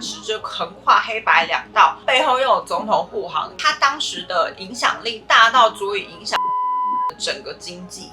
当时就横跨黑白两道，背后又有总统护航，他当时的影响力大到足以影响整个经济。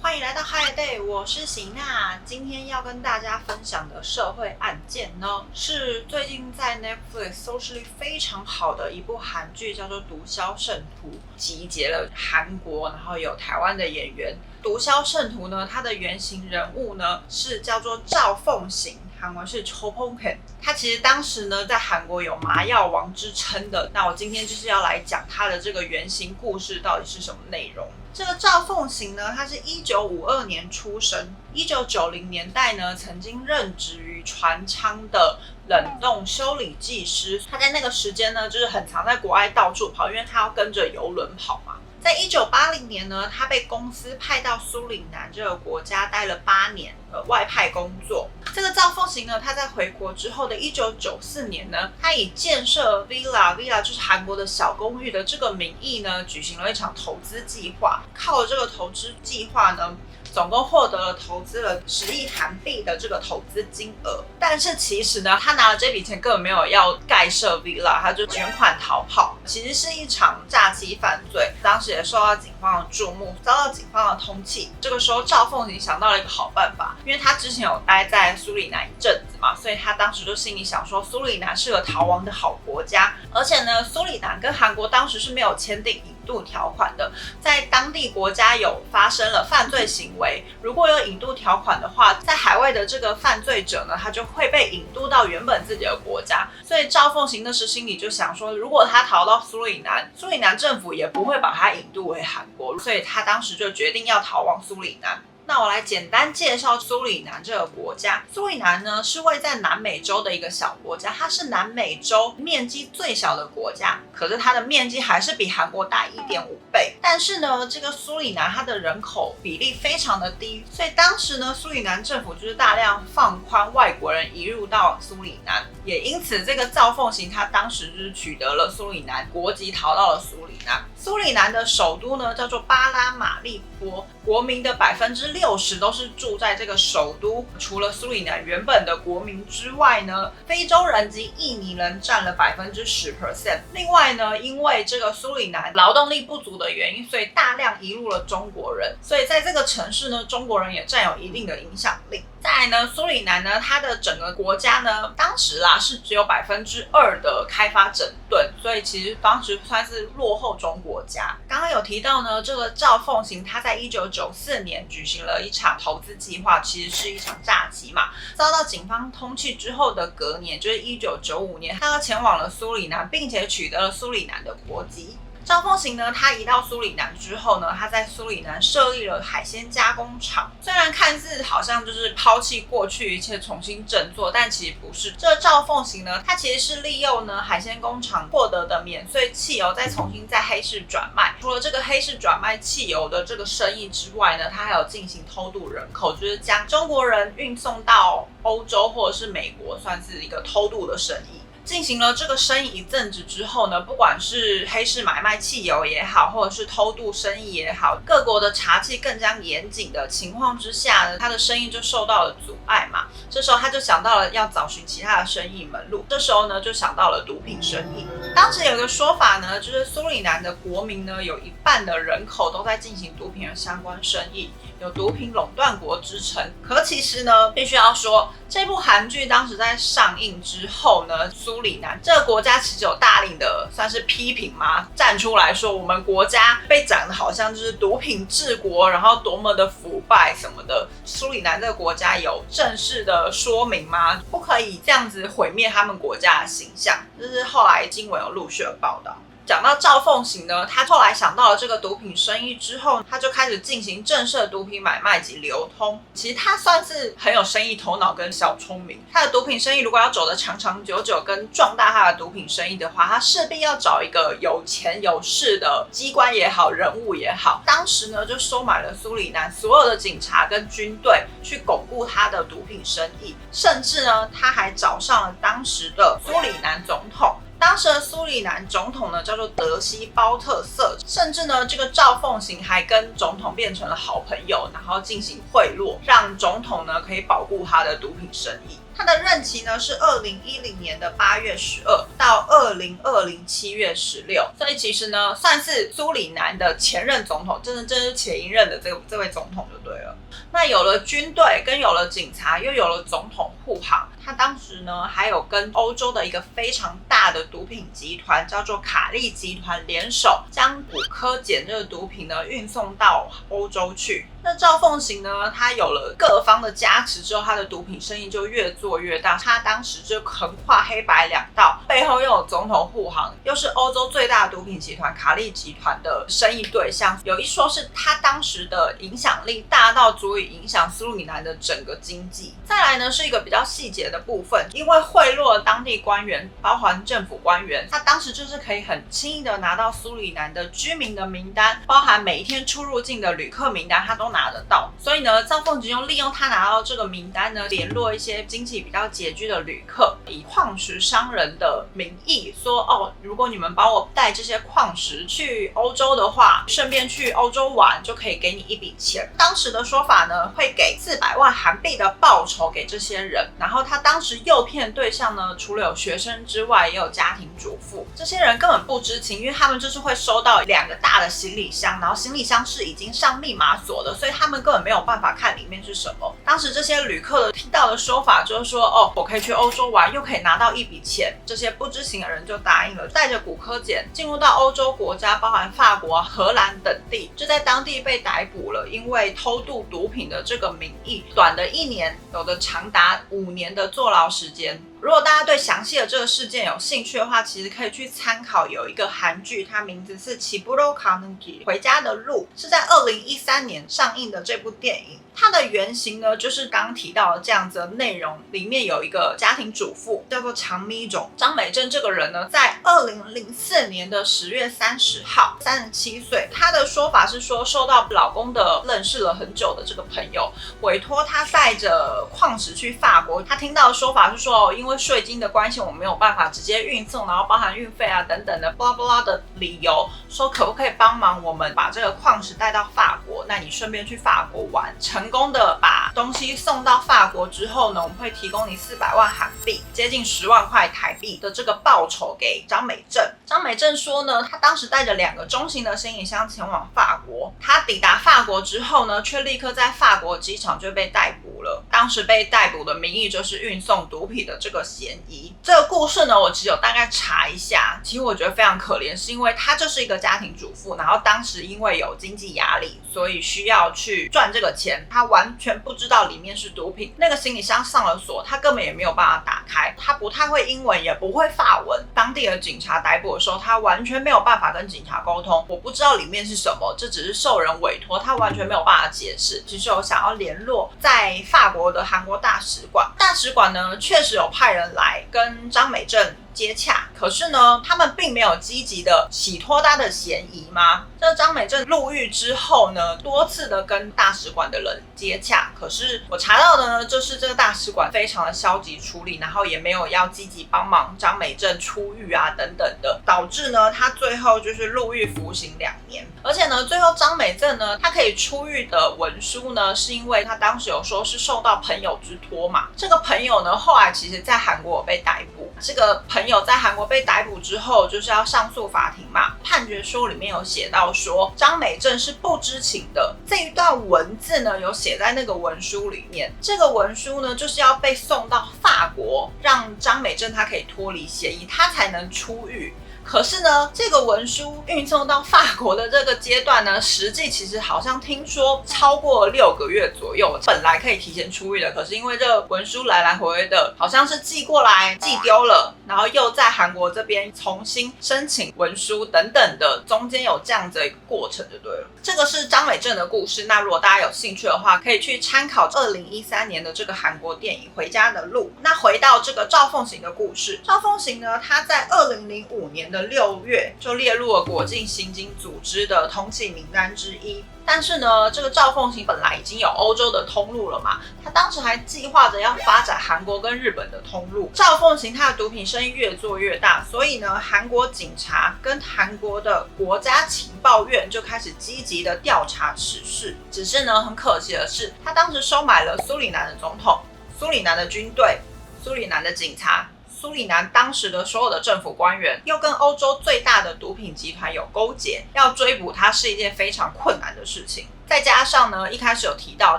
欢迎来到 Hi Day， 我是喜娜。今天要跟大家分享的社会案件呢，是最近在 Netflix 收视率非常好的一部韩剧，叫做《毒枭圣徒》，集结了韩国，然后有台湾的演员。毒枭圣徒呢，它的原型人物呢是叫做赵凤行。韩文是 Cho Pong-ken， 他其实当时呢在韩国有麻药王之称的。那我今天就是要来讲他的这个原型故事到底是什么内容。这个赵凤行呢，他是1952年出生，1990年代呢曾经任职于船舱的冷冻修理技师。他在那个时间呢，就是很常在国外到处跑，因为他要跟着邮轮跑嘛。在1980年呢，他被公司派到苏里南这个国家待了8年，外派工作。这个赵凤行呢，他在回国之后的1994年呢，他以建设 villa 就是韩国的小公寓的这个名义呢，举行了一场投资计划。靠了这个投资计划呢，总共获得了投资了10亿韩币的这个投资金额。但是其实呢，他拿了这笔钱根本没有要盖设 villa， 他就卷款逃跑，其实是一场诈欺犯罪。当时也受到警方的注目，遭到警方的通缉。这个时候赵凤行想到了一个好办法，因为他之前有待在苏里南一阵子嘛，所以他当时就心里想说，苏里南是个逃亡的好国家，而且呢，苏里南跟韩国当时是没有签订引渡条款的，在当地国家有发生了犯罪行为，如果有引渡条款的话，在海外的这个犯罪者呢，他就会被引渡到原本自己的国家。所以赵凤行那时心里就想说，如果他逃到苏里南，苏里南政府也不会把他引渡回韩国，所以他当时就决定要逃往苏里南。那我来简单介绍苏里南这个国家。苏里南呢是位在南美洲的一个小国家，它是南美洲面积最小的国家，可是它的面积还是比韩国大1.5倍。但是呢，这个苏里南它的人口比例非常的低，所以当时呢，苏里南政府就是大量放宽外国人移入到苏里南，也因此这个赵凤行他当时就是取得了苏里南国籍，逃到了苏里南。苏里南的首都呢叫做巴拉马利波，国民的60%都是住在这个首都。除了苏里南原本的国民之外呢，非洲人及印尼人占了10%。另外呢，因为这个苏里南劳动力不足的原因，所以大量移入了中国人，所以在这个城市呢，中国人也占有一定的影响力。再来呢，苏里南呢，它的整个国家呢，当时啦是只有2%的开发整顿，所以其实当时算是落后中国家。刚刚有提到呢，这个赵凤行他在1994年举行了一场投资计划，其实是一场诈欺嘛，遭到警方通缉之后的隔年，就是1995年，他前往了苏里南，并且取得了苏里南的国籍。赵凤行呢，他移到苏里南之后呢，他在苏里南设立了海鲜加工厂。虽然看似好像就是抛弃过去一切重新振作，但其实不是。这个赵凤行呢，他其实是利用呢海鲜工厂获得的免税汽油，再重新在黑市转卖。除了这个黑市转卖汽油的这个生意之外呢，他还有进行偷渡人口，就是将中国人运送到欧洲或者是美国，算是一个偷渡的生意。进行了这个生意一阵子之后呢，不管是黑市买卖汽油也好，或者是偷渡生意也好，各国的查缉更加严谨的情况之下呢，他的生意就受到了阻碍嘛。这时候他就想到了要找寻其他的生意门路，这时候呢就想到了毒品生意。当时有一个说法呢，就是苏里南的国民呢，有1半的人口都在进行毒品的相关生意，有毒品垄断国之称。可其实呢，必须要说，这部韩剧当时在上映之后呢，苏里南这个国家其实有大力的算是批评嘛，站出来说我们国家被讲的好像就是毒品治国，然后多么的腐败什么的。苏里南这个国家有正式的说明吗？不可以这样子毁灭他们国家的形象，这是后来新闻有陆续的报道。讲到赵凤行呢，他后来想到了这个毒品生意之后，他就开始进行正式的毒品买卖及流通。其实他算是很有生意头脑跟小聪明。他的毒品生意如果要走得长长久久，跟壮大他的毒品生意的话，他势必要找一个有钱有势的机关也好，人物也好。当时呢，就收买了苏里南所有的警察跟军队，去巩固他的毒品生意。甚至呢，他还找上了当时的苏里南总统。当时的苏里南总统呢叫做德西包特瑟，甚至呢这个赵凤行还跟总统变成了好朋友，然后进行贿赂，让总统呢可以保护他的毒品生意。他的任期呢是2010年的8月12到2020 7月16，所以其实呢算是苏里南的前任总统，真是前一任的这位总统就对了。那有了军队，跟有了警察，又有了总统护航。他当时呢还有跟欧洲的一个非常大的毒品集团叫做卡利集团联手，将古柯碱这个毒品呢运送到欧洲去。那赵凤行呢，他有了各方的加持之后，他的毒品生意就越做越大。他当时就横跨黑白两道，背后又有总统护航，又是欧洲最大的毒品集团卡利集团的生意对象。有一说是他当时的影响力大到足以影响苏里南的整个经济。再来呢是一个比较细节的部分，因为贿赂了当地官员，包含政府官员，他当时就是可以很轻易的拿到苏里南的居民的名单，包含每一天出入境的旅客名单，他都拿得到。所以呢，赵凤行利用他拿到这个名单呢，联络一些经济比较拮据的旅客，以矿石商人的名义说，如果你们帮我带这些矿石去欧洲的话，顺便去欧洲玩，就可以给你一笔钱。当时的说法呢，会给400万韩币的报酬给这些人。然后他当时诱骗对象呢，除了有学生之外，也有家庭主妇。这些人根本不知情，因为他们就是会收到2个大的行李箱，然后行李箱是已经上密码锁的，所以他们根本没有办法看里面是什么。当时这些旅客的听到的说法就是说，我可以去欧洲玩，又可以拿到一笔钱。这些不知情的人就答应了，带着古柯碱进入到欧洲国家，包含法国、荷兰等地，就在当地被逮捕了。因为偷渡毒品的这个名义，短的1年，有的长达5年的坐牢时间。如果大家对详细的这个事件有兴趣的话，其实可以去参考有一个韩剧，它名字是《집으로 가는 길》回家的路，是在2013年上映的这部电影。它的原型呢，就是刚刚提到的这样子的内容，里面有一个家庭主妇叫做长咪种。张美珍这个人呢，在2004年的10月30号，37岁。她的说法是说，受到老公的认识了很久的这个朋友委托她带着矿石去法国。她听到的说法是说，因为税金的关系，我没有办法直接运送，然后包含运费啊等等的 blah blah 的理由，说可不可以帮忙我们把这个矿石带到法国？那你顺便去法国玩。成功的把东西送到法国之后呢，我们会提供你400万韩币，接近10万块台币的这个报酬给张美珍。张美珍说呢，她当时带着2个中型的行李箱前往法国。她抵达法国之后呢，却立刻在法国机场就被逮捕了。当时被逮捕的名义就是运送毒品的这个嫌疑。这个故事呢，我其实有大概查一下，其实我觉得非常可怜，是因为她就是一个家庭主妇，然后当时因为有经济压力，所以需要去赚这个钱。她完全不知道里面是毒品，那个行李箱上了锁，她根本也没有办法打开。她不太会英文，也不会法文。当地的警察逮捕的时候，她完全没有办法跟警察沟通，我不知道里面是什么，这只是受人委托，她完全没有办法解释。其实我想要联络在法国的韩国大使馆，大使馆呢确实有派人来跟张美珍接洽，可是呢，他们并没有积极的洗脱他的嫌疑吗？这张美珍入狱之后呢，多次的跟大使馆的人接洽，可是我查到的呢，就是这个大使馆非常的消极处理，然后也没有要积极帮忙张美珍出狱啊等等的，导致呢，他最后就是入狱服刑2年。而且呢，最后张美珍呢，他可以出狱的文书呢，是因为他当时有说是受到朋友之托嘛。这个朋友呢，后来其实在韩国被逮捕。这个朋友在韩国被逮捕之后，就是要上诉法庭嘛。判决书里面有写到说，张美珍是不知情的。这一段文字呢，有写在那个文书里面。这个文书呢，就是要被送到法国，让张美珍她可以脱离嫌疑，她才能出狱。可是呢，这个文书运送到法国的这个阶段呢，实际其实好像听说超过6个月左右，本来可以提前出狱的，可是因为这个文书来来回回的，好像是寄过来寄丢了，然后又在韩国这边重新申请文书等等的，中间有这样子的一个过程就对了。这个是张美珍的故事，那如果大家有兴趣的话，可以去参考2013年的这个韩国电影《回家的路》。那回到这个赵凤行的故事，赵凤行呢，他在2005年的6月就列入了国境刑警组织的通缉名单之一。但是呢，这个赵凤行本来已经有欧洲的通路了嘛，他当时还计划着要发展韩国跟日本的通路。赵凤行他的毒品生意越做越大，所以呢，韩国警察跟韩国的国家情报院就开始积极的调查此事。只是呢，很可惜的是，他当时收买了苏里南的总统、苏里南的军队、苏里南的警察。苏里南当时的所有的政府官员又跟欧洲最大的毒品集团有勾结，要追捕他是一件非常困难的事情。再加上呢，一开始有提到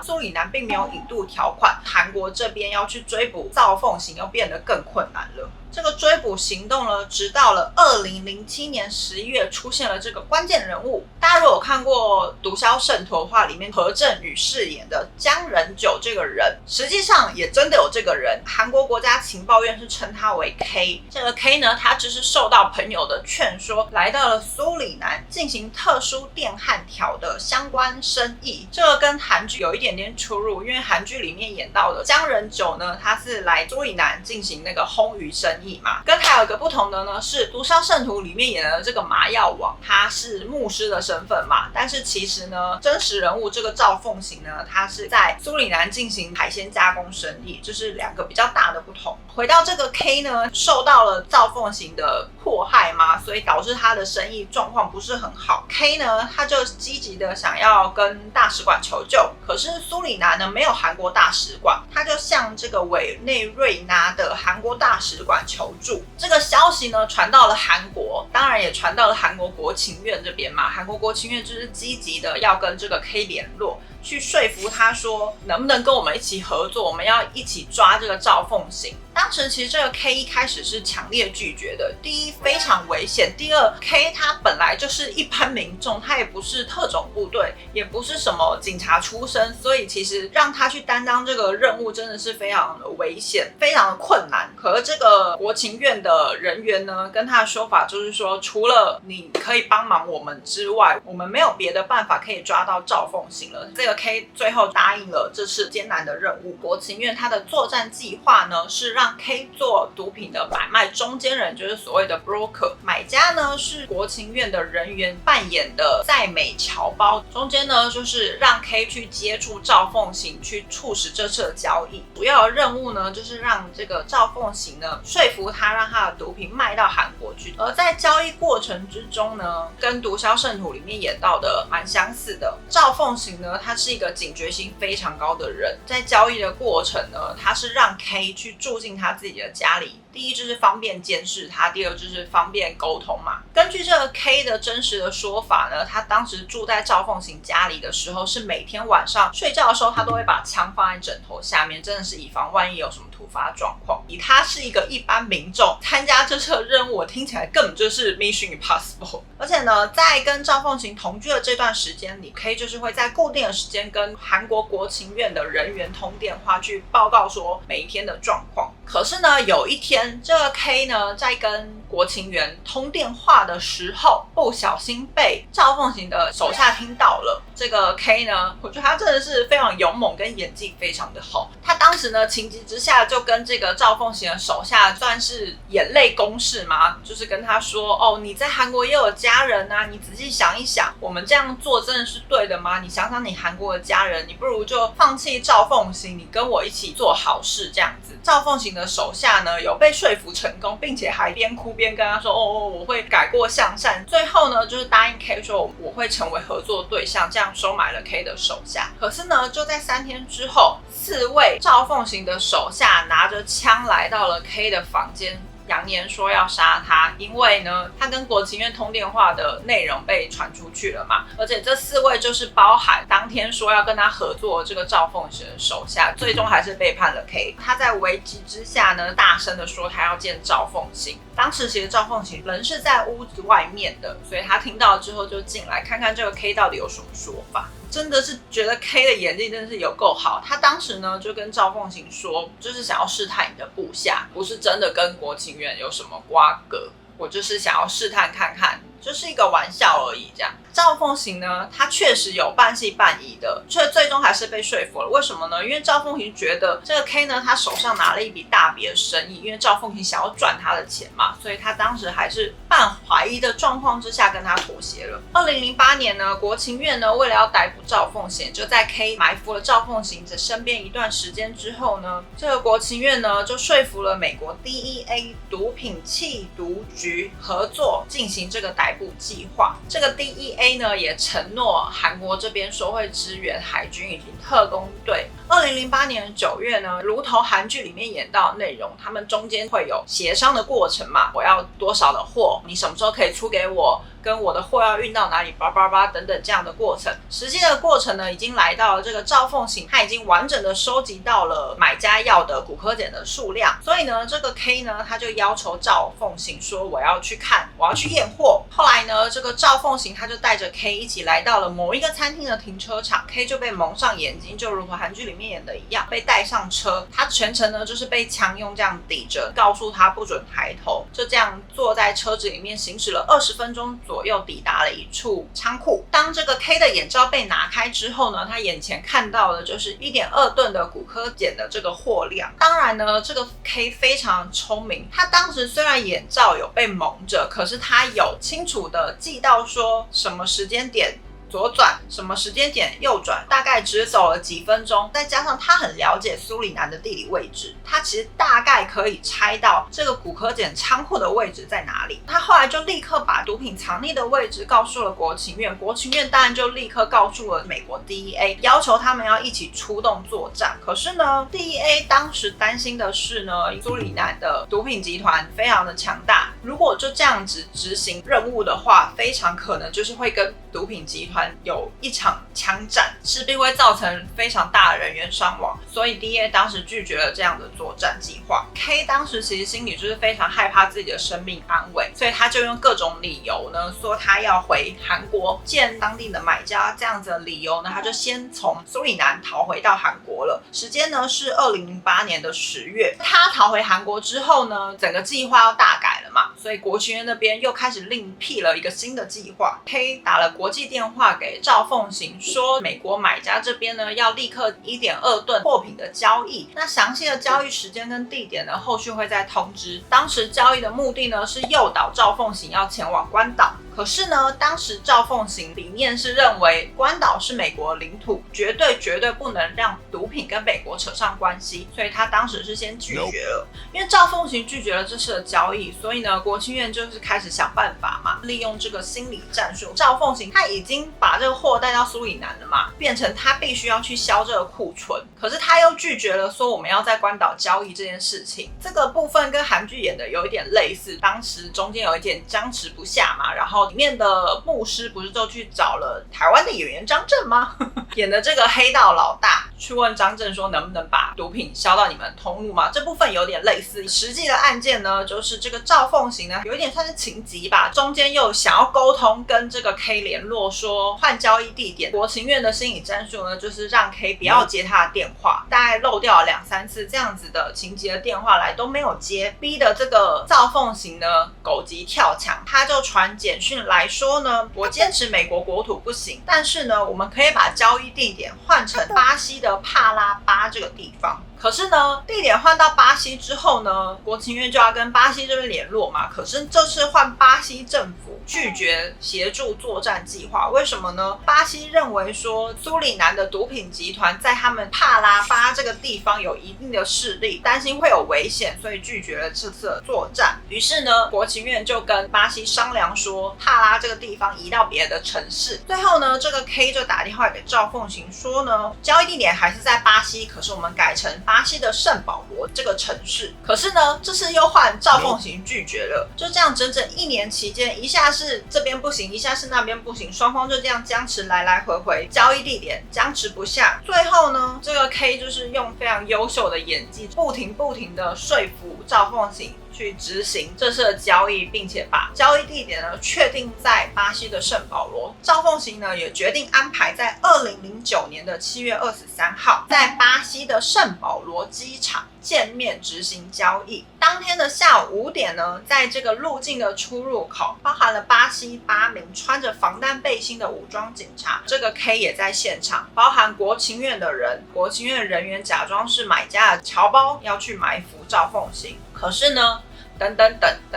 苏里南并没有引渡条款，韩国这边要去追捕赵凤行又变得更困难了。这个追捕行动呢，直到了2007年11月出现了这个关键人物。大家如果有看过《毒枭圣徒》的话，里面何振宇饰演的姜仁九这个人，实际上也真的有这个人。韩国国家情报院是称他为 K。这个 K 呢，他只是受到朋友的劝说，来到了苏里南进行特殊电焊条的相关生意。这个跟韩剧有一点点出入，因为韩剧里面演到的姜仁九呢，他是来苏里南进行那个烘鱼生意嘛。跟还有一个不同的呢，是《毒枭圣徒》里面演的这个麻药王，他是牧师的身份嘛，但是其实呢，真实人物这个赵凤行呢，他是在苏里南进行海鲜加工生意，这是两个比较大的不同。回到这个 K 呢，受到了赵凤行的迫害嘛，所以导致他的生意状况不是很好。K 呢，他就积极的想要跟大使馆求救，可是苏里南呢没有韩国大使馆，他就向这个委内瑞拉的韩国大使馆求助。这个消息呢传到了韩国，当然也传到了韩国国情院这边嘛。韩国国情院就是积极的要跟这个 K 联络，去说服他说能不能跟我们一起合作，我们要一起抓这个赵凤行。当时其实这个 K 一开始是强烈拒绝的，第一非常危险，第二 K 他本来就是一般民众，他也不是特种部队，也不是什么警察出身，所以其实让他去担当这个任务真的是非常的危险，非常的困难。可是这个国情院的人员呢，跟他的说法就是说，除了你可以帮忙我们之外，我们没有别的办法可以抓到赵凤行了。这个 K 最后答应了这次艰难的任务。国情院他的作战计划呢，是让 K 做毒品的买卖中间人，就是所谓的 broker。买家呢是国情院的人员扮演的在美侨胞，中间呢就是让 K 去接触赵凤行，去促使这次的交易。主要的任务呢，就是让这个赵凤行呢说服他，让他的毒品卖到韩国去。而在交易过程之中呢，跟《毒枭圣徒》里面演到的蛮相似的。赵凤行呢，他是一个警觉性非常高的人，在交易的过程呢，他是让 K 去住进他自己的家里。第一就是方便监视他，第二就是方便沟通嘛。根据这个 K 的真实的说法呢，他当时住在赵凤行家里的时候，是每天晚上睡觉的时候，他都会把枪放在枕头下面，真的是以防万一有什么突发状况。以他是一个一般民众参加这次的任务，我听起来根本就是 Mission Impossible。而且呢，在跟赵凤行同居的这段时间里， K 就是会在固定的时间跟韩国国情院的人员通电话，去报告说每一天的状况。可是呢，有一天这个 K 呢在跟国情院通电话的时候，不小心被赵凤行的手下听到了。这个 K 呢，我觉得他真的是非常勇猛，跟演技非常的好。他当时呢情急之下就跟这个赵凤行的手下算是眼泪攻势嘛，就是跟他说，哦，你在韩国也有家人啊，你仔细想一想，我们这样做真的是对的吗？你想想你韩国的家人，你不如就放弃赵凤行，你跟我一起做好事这样子。赵凤行的手下呢有被说服成功，并且还边哭边跟他说，哦，我会改过向善。最后呢就是答应 K 说我会成为合作对象，这样收买了 K 的手下。可是呢就在3天之后，4位赵凤行的手下拿着枪来到了 K 的房间，扬言说要杀他，因为呢他跟国情院通电话的内容被传出去了嘛。而且这4位就是包含当天说要跟他合作这个赵凤行的手下，最终还是背叛了 K。 他在危急之下呢大声的说他要见赵凤行。当时其实赵凤行人是在屋子外面的，所以他听到之后就进来看看这个 K 到底有什么说法。真的是觉得 K 的演技真的是有够好。他当时呢就跟赵凤行说，就是想要试探你的部下，不是真的跟国情院有什么瓜葛，我就是想要试探看看就是一个玩笑而已这样。赵凤行呢，他确实有半信半疑的，却最终还是被说服了。为什么呢？因为赵凤行觉得这个 K 呢，他手上拿了一笔大笔的生意，因为赵凤行想要赚他的钱嘛，所以他当时还是半怀疑的状况之下跟他妥协了。2008年呢，国情院呢为了要逮捕赵凤行，就在 K 埋伏了赵凤行的身边一段时间之后呢，这个国情院呢就说服了美国 DEA 毒品缉毒局合作进行这个逮捕计划。这个 DEA 呢也承诺韩国这边说会支援海军以及特工队。2008年9月呢，如同韩剧里面演到的内容，他们中间会有协商的过程嘛，我要多少的货，你什么时候可以出给我，跟我的货要运到哪里，叭叭叭等等这样的过程。实际的过程呢，已经来到了这个赵凤行，他已经完整的收集到了买家要的古柯碱的数量，所以呢，这个 K 呢，他就要求赵凤行说我要去看，我要去验货。后来呢，这个赵凤行他就带着 K 一起来到了某一个餐厅的停车场 ，K 就被蒙上眼睛，就如同韩剧里面演的一样，被带上车。他全程呢就是被枪用这样抵着，告诉他不准抬头，就这样坐在车子里面行驶了20分钟左右，抵达了一处仓库。当这个 K 的眼罩被拿开之后呢，他眼前看到的就是1.2吨的古柯碱的这个货量。当然呢，这个 K 非常聪明，他当时虽然眼罩有被蒙着，可是他有清楚的记到说什么时间点左转，什么时间点右转，大概只走了几分钟，再加上他很了解苏里南的地理位置，他其实大概可以猜到这个古柯碱仓库的位置在哪里。他后来就立刻把毒品藏匿的位置告诉了国情院，国情院当然就立刻告诉了美国 DEA， 要求他们要一起出动作战。可是呢 DEA 当时担心的是呢，苏里南的毒品集团非常的强大，如果就这样子执行任务的话，非常可能就是会跟毒品集团有一场枪战，势必会造成非常大的人员伤亡，所以 DEA 当时拒绝了这样的作战计划。K 当时其实心里就是非常害怕自己的生命安危，所以他就用各种理由呢，说他要回韩国见当地的买家，这样子的理由呢，他就先从苏里南逃回到韩国了。时间呢是2008年的10月，他逃回韩国之后呢，整个计划要大改了嘛，所以国情院那边又开始另辟了一个新的计划。K 打了国际电话给赵凤行，说美国买家这边呢要立刻1.2吨货品的交易，那详细的交易时间跟地点呢，后续会再通知。当时交易的目的呢是诱导赵凤行要前往关岛。可是呢，当时赵凤行理念是认为关岛是美国领土，绝对不能让毒品跟美国扯上关系，所以他当时是先拒绝了。因为赵凤行拒绝了这次的交易，所以呢，国情院就是开始想办法嘛，利用这个心理战术。赵凤行他已经把这个货带到苏里南了嘛，变成他必须要去销这个库存，可是他又拒绝了说我们要在关岛交易这件事情。这个部分跟韩剧演的有一点类似，当时中间有一点僵持不下嘛，然后里面的牧师不是就去找了台湾的演员张震吗？演的这个黑道老大，去问张震说能不能把毒品销到你们通路吗？这部分有点类似。实际的案件呢，就是这个赵凤行呢，有一点算是情急吧，中间又想要沟通跟这个 K 联络说换交易地点。国情院的心理战术呢，就是让 K 不要接他的电话，大概漏掉了2-3次这样子的情急的电话来都没有接，逼得这个赵凤行呢狗急跳墙，他就传简讯来说呢，我坚持美国国土不行，但是呢，我们可以把交易地点换成巴西的帕拉巴这个地方。可是呢，地点换到巴西之后呢，国情院就要跟巴西这边联络嘛。可是这次换巴西政府拒绝协助作战计划，为什么呢？巴西认为说苏里南的毒品集团在他们帕拉巴这个地方有一定的势力，担心会有危险，所以拒绝了这次的作战。于是呢，国情院就跟巴西商量说，帕拉这个地方移到别的城市。最后呢，这个 K 就打电话给赵凤行说呢，交易地点还是在巴西，可是我们改成巴西的圣保罗这个城市。可是呢，这次又换赵凤行拒绝了，就这样整整1年期间，一下是这边不行，一下是那边不行，双方就这样僵持来来回回，交易地点僵持不下。最后呢，这个 K 就是用非常优秀的演技，不停的说服赵凤行去执行这次的交易，并且把交易地点呢确定在巴西的圣保罗。赵凤行呢也决定安排在2009年的7月23号，在巴西的圣保罗机场见面执行交易。当天的下午5点呢，在这个入境的出入口，包含了巴西8名穿着防弹背心的武装警察，这个 K 也在现场，包含国情院的人，国情院人员假装是买家的侨胞，要去埋伏赵凤行。可是呢，等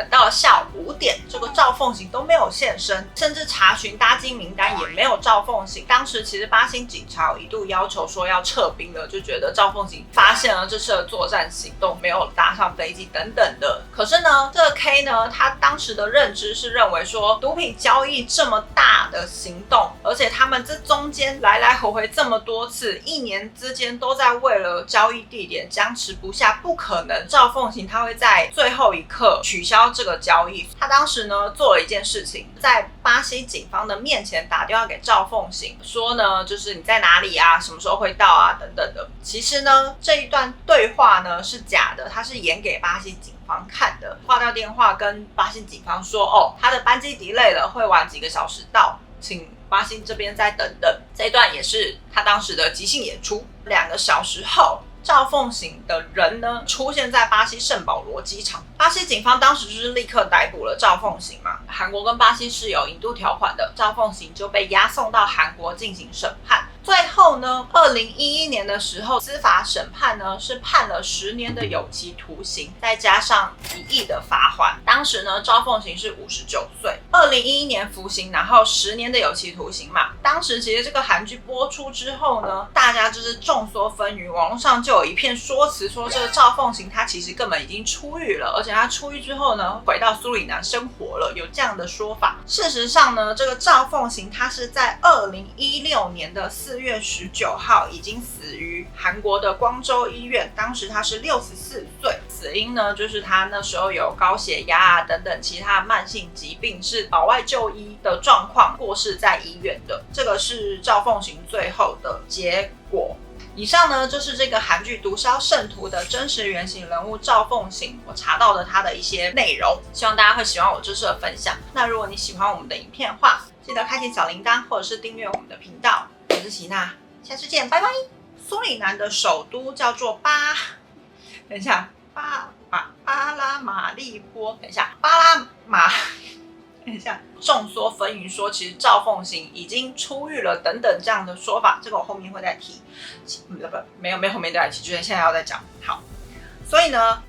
到了下午5点，这个赵凤行都没有现身，甚至查询搭机名单也没有赵凤行。当时其实巴西警察一度要求说要撤兵了，就觉得赵凤行发现了这次的作战行动，没有搭上飞机等等的。可是呢，这个 K 呢，他当时的认知是认为说，毒品交易这么大的行动，而且他们这中间来来回回这么多次，1年之间都在为了交易地点僵持不下，不可能赵凤行他会在最后一刻取消这个交易。他当时呢做了一件事情，在巴西警方的面前打电话给赵凤行，说呢就是你在哪里啊，什么时候会到啊等等的。其实呢这一段对话呢是假的，他是演给巴西警方看的，挂掉电话跟巴西警方说，哦，他的班机 delay 了，会晚几个小时到，请巴西这边再等等。这一段也是他当时的即兴演出。2个小时后，赵凤行的人呢出现在巴西圣保罗机场，巴西警方当时就是立刻逮捕了赵凤行嘛。韩国跟巴西是有引渡条款的，赵凤行就被押送到韩国进行审判。最后呢，2011年的时候，司法审判呢是判了10年的有期徒刑，再加上1亿的罚款。当时呢，赵凤行是59岁，2011年服刑，然后10年的有期徒刑嘛。当时其实这个韩剧播出之后呢，大家就是众说纷纭，网络上就有一片说辞，说这个赵凤行他其实根本已经出狱了，而且他出狱之后呢，回到苏里南生活了，有这样的说法。事实上呢，这个赵凤行他是在2016年的4月19号已经死于韩国的光州医院，当时他是64岁，死因呢就是他那时候有高血压啊等等其他慢性疾病，是保外就医的状况过世在医院的。这个是赵凤行最后的结果。以上呢就是这个韩剧《毒枭圣徒》的真实原型人物赵凤行，我查到的他的一些内容，希望大家会喜欢我这次的分享。那如果你喜欢我们的影片的话，记得开启小铃铛或者是订阅我们的频道。我是喜娜，下次见，拜拜。苏里南的首都叫做等一下，巴拉马利波，等一下，等一下，众说纷纭说其实赵凤行已经出狱了等等这样的说法，这个我后面会再提。没有后面再提，就是现在要再讲。好，所以呢，